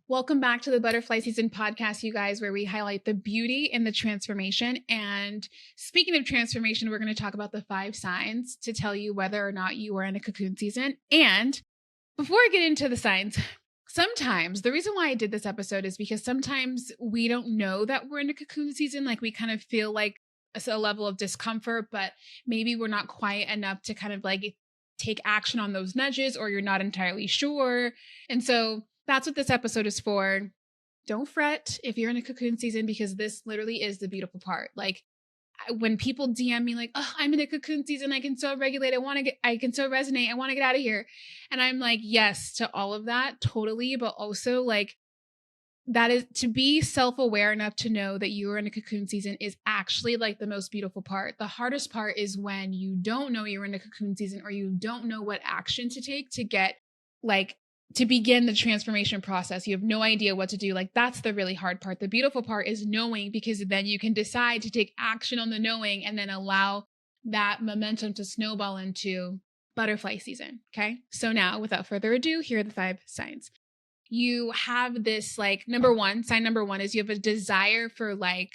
Welcome back to the Butterfly Season podcast, you guys, where we highlight the beauty in the transformation. And speaking of transformation, we're going to talk about the 5 signs to tell you whether or not you are in a cocoon season. And before I get into the signs, sometimes the reason why I did this episode is because sometimes we don't know that we're in a cocoon season. Like we kind of feel like a level of discomfort, but maybe we're not quiet enough to kind of like take action on those nudges, or you're not entirely sure. And so that's what this episode is for. Don't fret if you're in a cocoon season, because this literally is the beautiful part. Like when people DM me like, oh, I'm in a cocoon season, I can so regulate. I can so resonate. I want to get out of here. And I'm like, yes, to all of that. Totally. But also like that is to be self-aware enough to know that you are in a cocoon season is actually like the most beautiful part. The hardest part is when you don't know you're in a cocoon season, or you don't know what action to take to get like to begin the transformation process. You have no idea what to do. Like that's the really hard part. The beautiful part is knowing, because then you can decide to take action on the knowing and then allow that momentum to snowball into butterfly season. Okay. So now without further ado, here are the 5 signs. You have this like sign number one is you have a desire for like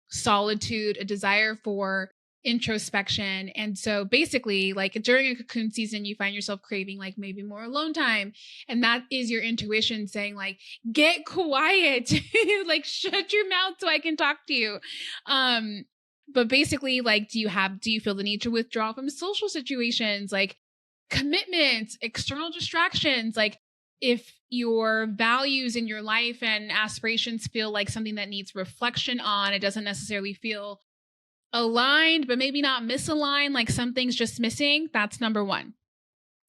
solitude, a desire for introspection. And so basically like during a cocoon season, you find yourself craving like maybe more alone time. And that is your intuition saying like, get quiet, like shut your mouth so I can talk to you. But basically like, do you feel the need to withdraw from social situations, like commitments, external distractions? Like if your values in your life and aspirations feel like something that needs reflection on, it doesn't necessarily feel aligned, but maybe not misaligned, like something's just missing. That's number 1.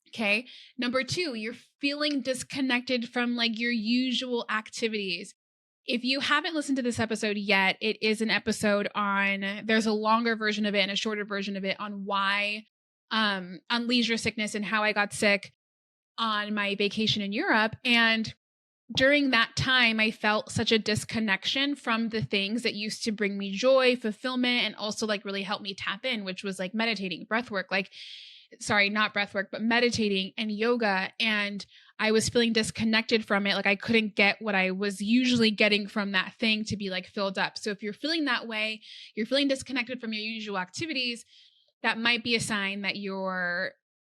Okay. Number 2, you're feeling disconnected from like your usual activities. If you haven't listened to this episode yet, it is an episode there's a longer version of it and a shorter version of it on why, on leisure sickness and how I got sick on my vacation in Europe. And during that time, I felt such a disconnection from the things that used to bring me joy, fulfillment, and also like really help me tap in, which was like meditating, breath work, not breath work, but meditating and yoga. And I was feeling disconnected from it. Like I couldn't get what I was usually getting from that thing to be like filled up. So if you're feeling that way, you're feeling disconnected from your usual activities, that might be a sign that you're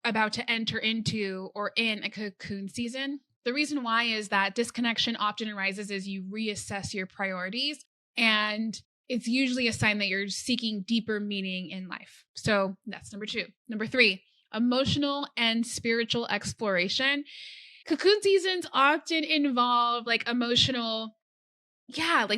about to enter into or in a cocoon season. The reason why is that disconnection often arises as you reassess your priorities, and it's usually a sign that you're seeking deeper meaning in life. So that's number 2. Number 3, emotional and spiritual exploration. Cocoon seasons often involve like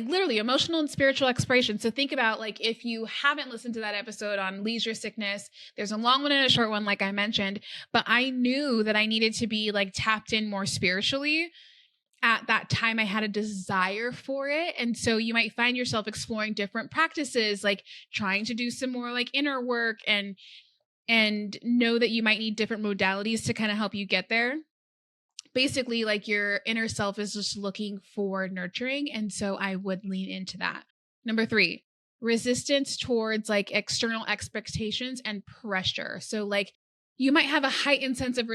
literally emotional and spiritual exploration. So think about like, if you haven't listened to that episode on leisure sickness, there's a long one and a short one, like I mentioned, but I knew that I needed to be like tapped in more spiritually. At that time, I had a desire for it. And so you might find yourself exploring different practices, like trying to do some more like inner work and know that you might need different modalities to kind of help you get there. Basically, like your inner self is just looking for nurturing. And so I would lean into that. Number 3, resistance towards like external expectations and pressure. So like you might have a heightened sense of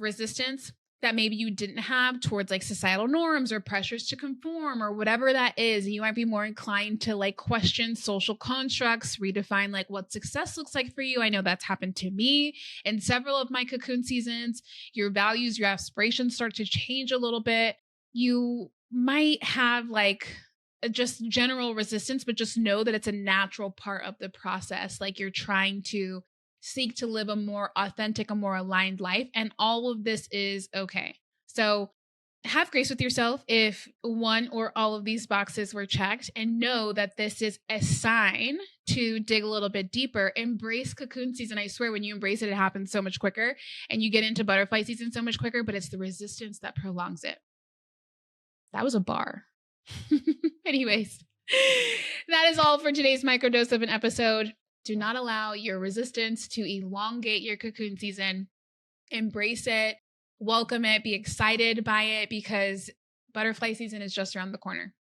resistance that maybe you didn't have towards like societal norms or pressures to conform or whatever that is. You might be more inclined to like question social constructs, redefine like what success looks like for you. I know that's happened to me in several of my cocoon seasons. Your values, your aspirations start to change a little bit. You might have like just general resistance, but just know that it's a natural part of the process. Like you're trying to seek to live a more authentic, a more aligned life. And all of this is okay. So have grace with yourself if one or all of these boxes were checked, and know that this is a sign to dig a little bit deeper. Embrace cocoon season. I swear when you embrace it, it happens so much quicker and you get into butterfly season so much quicker, but it's the resistance that prolongs it. That was a bar. Anyways, that is all for today's microdose of an episode. Do not allow your resistance to elongate your cocoon season. Embrace it, welcome it, be excited by it, because butterfly season is just around the corner.